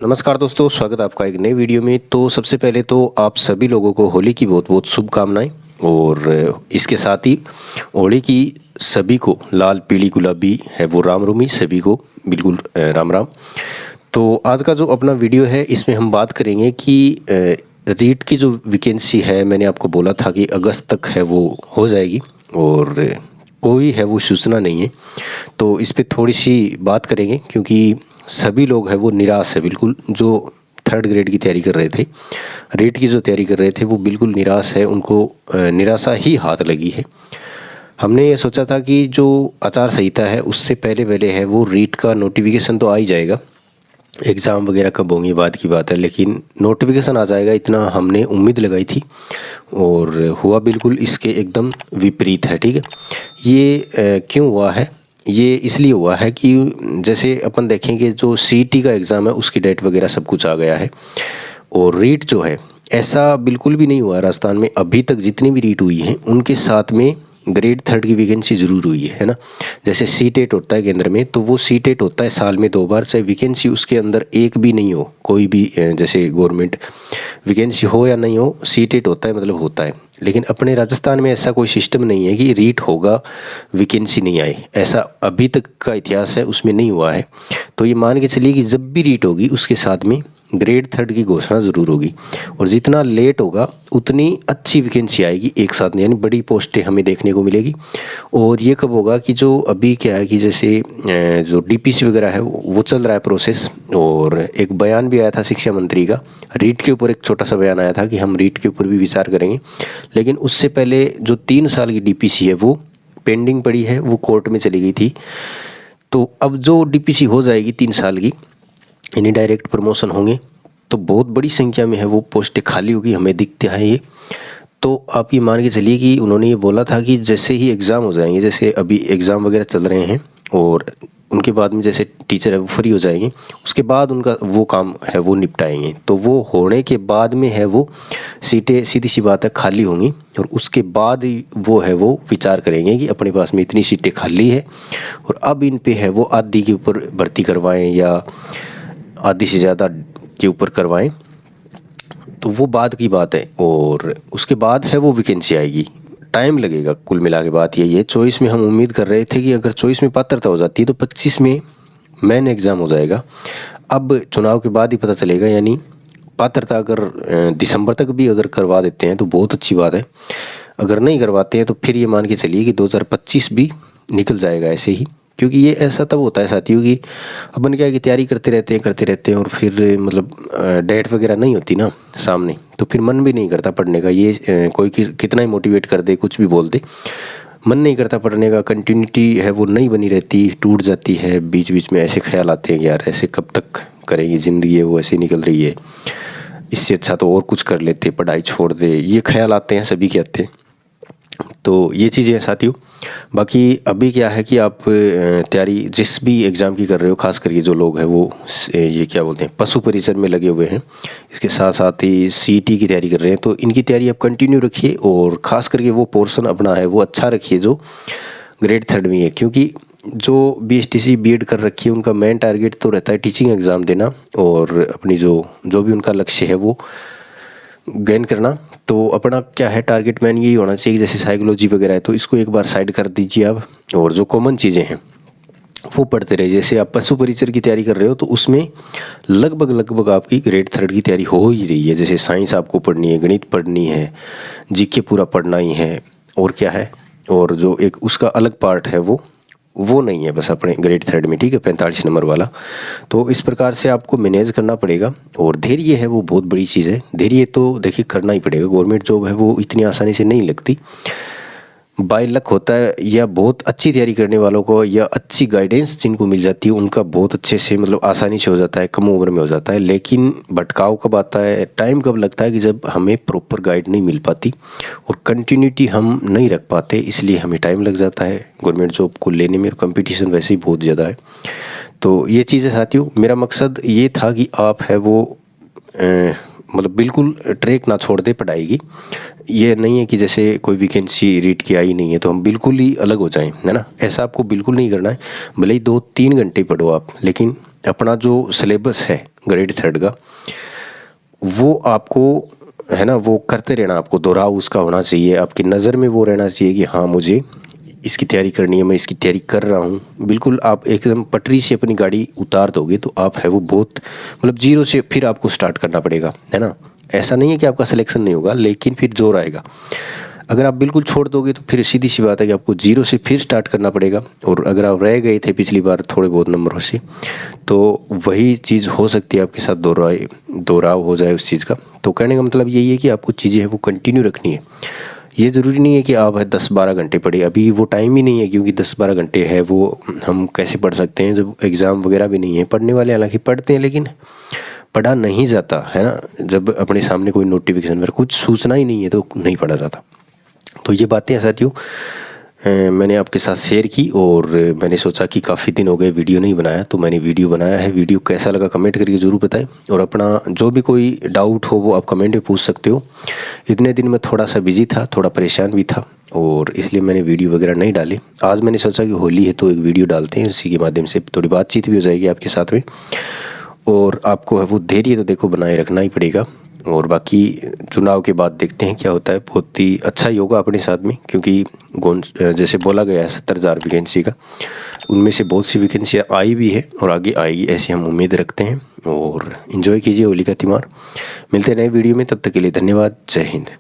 नमस्कार दोस्तों, स्वागत है आपका एक नई वीडियो में। तो सबसे पहले तो आप सभी लोगों को होली की बहुत बहुत शुभकामनाएं और इसके साथ ही होली की सभी को लाल पीली गुलाबी है वो रामनवमी सभी को बिल्कुल राम राम। तो आज का जो अपना वीडियो है इसमें हम बात करेंगे कि रीट की जो वैकेंसी है, मैंने आपको बोला था कि अगस्त तक है वो हो जाएगी और कोई है वो सूचना नहीं है। तो इस पर थोड़ी सी बात करेंगे क्योंकि सभी लोग हैं वो निराश है बिल्कुल। जो थर्ड ग्रेड की तैयारी कर रहे थे, रीट की जो तैयारी कर रहे थे, वो बिल्कुल निराश है, उनको निराशा ही हाथ लगी है। हमने ये सोचा था कि जो आचार संहिता है उससे पहले पहले है वो रीट का नोटिफिकेशन तो आ ही जाएगा, एग्ज़ाम वगैरह कब होंगी बाद की बात है, लेकिन नोटिफिकेशन आ जाएगा इतना हमने उम्मीद लगाई थी और हुआ बिल्कुल इसके एकदम विपरीत है। ठीक है, ये क्यों हुआ है? ये इसलिए हुआ है कि जैसे अपन देखेंगे जो सीईटी का एग्ज़ाम है उसकी डेट वगैरह सब कुछ आ गया है और रीट जो है ऐसा बिल्कुल भी नहीं हुआ है राजस्थान में। अभी तक जितनी भी रीट हुई हैं उनके साथ में ग्रेड थर्ड की वैकेंसी ज़रूर हुई है ना। जैसे सी टेट होता है केंद्र में, तो वो सी टेट होता है साल में 2 बार, चाहे वैकेंसी उसके अंदर एक भी नहीं हो, कोई भी जैसे गवर्नमेंट वैकेंसी हो या नहीं हो, सी टेट होता है मतलब होता है। लेकिन अपने राजस्थान में ऐसा कोई सिस्टम नहीं है कि रीट होगा वैकेंसी नहीं आए, ऐसा अभी तक का इतिहास है उसमें नहीं हुआ है। तो ये मान के चलिए कि जब भी रीट होगी उसके साथ में ग्रेड थर्ड की घोषणा ज़रूर होगी और जितना लेट होगा उतनी अच्छी वैकेंसी आएगी एक साथ में, यानी बड़ी पोस्टें हमें देखने को मिलेगी। और ये कब होगा कि जो अभी क्या है कि जैसे जो डीपीसी वगैरह है वो चल रहा है प्रोसेस, और एक बयान भी आया था शिक्षा मंत्री का रीट के ऊपर, एक छोटा सा बयान आया था कि हम रीट के ऊपर भी विचार करेंगे। लेकिन उससे पहले जो 3 साल की डीपीसी है वो पेंडिंग पड़ी है, वो कोर्ट में चली गई थी। तो अब जो डीपीसी हो जाएगी 3 साल की, यानी डायरेक्ट प्रमोशन होंगे, तो बहुत बड़ी संख्या में है वो पोस्टें खाली होगी, हमें दिखते हैं ये। तो आप ये मान के चलिए कि उन्होंने ये बोला था कि जैसे ही एग्ज़ाम हो जाएंगे, जैसे अभी एग्ज़ाम वगैरह चल रहे हैं और उनके बाद में जैसे टीचर है वो फ्री हो जाएंगे, उसके बाद उनका वो काम है वो निपटाएंगे। तो वो होने के बाद में है वो सीटें सीधी सी बात है खाली होंगी और उसके बाद ही वो है वो विचार करेंगे कि अपने पास में इतनी सीटें खाली है और अब इन पे है वो आधी के ऊपर भर्ती करवाएं या आधी से ज़्यादा के ऊपर करवाएं। तो वो बाद की बात है और उसके बाद है वो वैकेंसी आएगी, टाइम लगेगा। कुल मिला के बात यही है। 24 में हम उम्मीद कर रहे थे कि अगर 24 में पात्रता हो जाती है तो 25 में मेन एग्ज़ाम हो जाएगा। अब चुनाव के बाद ही पता चलेगा, यानी पात्रता अगर दिसंबर तक भी अगर करवा देते हैं तो बहुत अच्छी बात है। अगर नहीं करवाते हैं तो फिर ये मान के चलिए कि 2025 भी निकल जाएगा ऐसे ही। क्योंकि ये ऐसा तब होता है साथियों कि अपन क्या है कि तैयारी करते रहते हैं और फिर मतलब डेट वगैरह नहीं होती ना सामने, तो फिर मन भी नहीं करता पढ़ने का। ये कोई कितना ही मोटिवेट कर दे, कुछ भी बोल दे, मन नहीं करता पढ़ने का। कंटिन्यूटी है वो नहीं बनी रहती, टूट जाती है बीच बीच में। ऐसे ख्याल आते हैं कि यार ऐसे कब तक करेंगे, ज़िंदगी है वो ऐसे निकल रही है, इससे अच्छा तो और कुछ कर लेते, पढ़ाई छोड़ दे, ये ख्याल आते हैं, सभी के आते हैं। तो ये चीज़ें हैं साथियों। बाकी अभी क्या है कि आप तैयारी जिस भी एग्ज़ाम की कर रहे हो, खास करके जो लोग हैं वो ये क्या बोलते हैं पशु परिसर में लगे हुए हैं, इसके साथ साथ ही सीईटी की तैयारी कर रहे हैं, तो इनकी तैयारी आप कंटिन्यू रखिए और ख़ास करके वो पोर्शन अपना है वो अच्छा रखिए जो ग्रेड थर्ड में है। क्योंकि जो बीएसटीसी बीएड कर रखी है उनका मेन टारगेट तो रहता है टीचिंग एग्ज़ाम देना और अपनी जो भी उनका लक्ष्य है वो गेन करना। तो अपना क्या है टारगेट मैन यही होना चाहिए। जैसे साइकोलॉजी वगैरह है तो इसको एक बार साइड कर दीजिए आप, और जो कॉमन चीज़ें हैं वो पढ़ते रहिए। जैसे आप पशु परिचर की तैयारी कर रहे हो तो उसमें लगभग आपकी ग्रेड थर्ड की तैयारी हो ही रही है। जैसे साइंस आपको पढ़नी है, गणित पढ़नी है, जीके पूरा पढ़ना ही है, और क्या है, और जो एक उसका अलग पार्ट है वो नहीं है बस अपने ग्रेड थर्ड में। ठीक है, 45 नंबर वाला। तो इस प्रकार से आपको मैनेज करना पड़ेगा और धैर्य है वो बहुत बड़ी चीज़ है। धैर्य तो देखिए करना ही पड़ेगा। गवर्नमेंट जॉब है वो इतनी आसानी से नहीं लगती, बाय लक होता है, या बहुत अच्छी तैयारी करने वालों को या अच्छी गाइडेंस जिनको मिल जाती है उनका बहुत अच्छे से मतलब आसानी से हो जाता है, कम उम्र में हो जाता है। लेकिन भटकाव कब आता है, टाइम कब लगता है कि जब हमें प्रॉपर गाइड नहीं मिल पाती और कंटिन्यूटी हम नहीं रख पाते, इसलिए हमें टाइम लग जाता है गवर्नमेंट जॉब को लेने में। और कंपटीशन वैसे ही बहुत ज़्यादा है। तो ये चीज़ है साथियों। मेरा मकसद ये था कि आप है वो मतलब बिल्कुल ट्रैक ना छोड़ दे पढ़ाई की। ये नहीं है कि जैसे कोई वैकेंसी रीट की आई नहीं है तो हम बिल्कुल ही अलग हो जाएं, है ना। ऐसा आपको बिल्कुल नहीं करना है। भले ही 2-3 घंटे पढ़ो आप, लेकिन अपना जो सिलेबस है ग्रेड 3 का वो आपको है ना वो करते रहना, आपको दोहराव उसका होना चाहिए, आपकी नज़र में वो रहना चाहिए कि हाँ मुझे इसकी तैयारी करनी है, मैं इसकी तैयारी कर रहा हूँ। बिल्कुल आप एकदम पटरी से अपनी गाड़ी उतार दोगे तो आप है वो बहुत मतलब जीरो से फिर आपको स्टार्ट करना पड़ेगा, है ना। ऐसा नहीं है कि आपका सिलेक्शन नहीं होगा, लेकिन फिर जोर आएगा। अगर आप बिल्कुल छोड़ दोगे तो फिर सीधी सी बात है कि आपको जीरो से फिर स्टार्ट करना पड़ेगा। और अगर आप रह गए थे पिछली बार थोड़े बहुत नंबरों से तो वही चीज़ हो सकती है आपके साथ, दोहराव हो जाए उस चीज़ का। तो कहने का मतलब यही है कि आपको चीज़ें हैं वो कंटिन्यू रखनी है। ये ज़रूरी नहीं है कि आप 10-12 घंटे पढ़े, अभी वो टाइम ही नहीं है, क्योंकि 10-12 घंटे है वो हम कैसे पढ़ सकते हैं जब एग्ज़ाम वगैरह भी नहीं है। पढ़ने वाले हालांकि पढ़ते हैं लेकिन पढ़ा नहीं जाता, है ना। जब अपने सामने कोई नोटिफिकेशन पर कुछ सूचना ही नहीं है तो नहीं पढ़ा जाता। तो ये बातें साथियों मैंने आपके साथ शेयर की, और मैंने सोचा कि काफ़ी दिन हो गए वीडियो नहीं बनाया, तो मैंने वीडियो बनाया है। वीडियो कैसा लगा कमेंट करके ज़रूर बताएं, और अपना जो भी कोई डाउट हो वो आप कमेंट में पूछ सकते हो। इतने दिन मैं थोड़ा सा बिजी था, थोड़ा परेशान भी था, और इसलिए मैंने वीडियो वगैरह नहीं डाली। आज मैंने सोचा कि होली है तो एक वीडियो डालते हैं, इसी के माध्यम से थोड़ी बातचीत भी हो जाएगी आपके साथ में। और आपको है वो धैर्य तो देखो बनाए रखना ही पड़ेगा, और बाकी चुनाव के बाद देखते हैं क्या होता है। बहुत ही अच्छा ही होगा अपने साथ में, क्योंकि जैसे बोला गया है 70,000 वैकेंसी का, उनमें से बहुत सी वैकेंसियाँ आई भी है और आगे आएगी, ऐसी हम उम्मीद रखते हैं। और इन्जॉय कीजिए होली का त्यौहार। मिलते हैं नए वीडियो में, तब तक के लिए धन्यवाद। जय हिंद।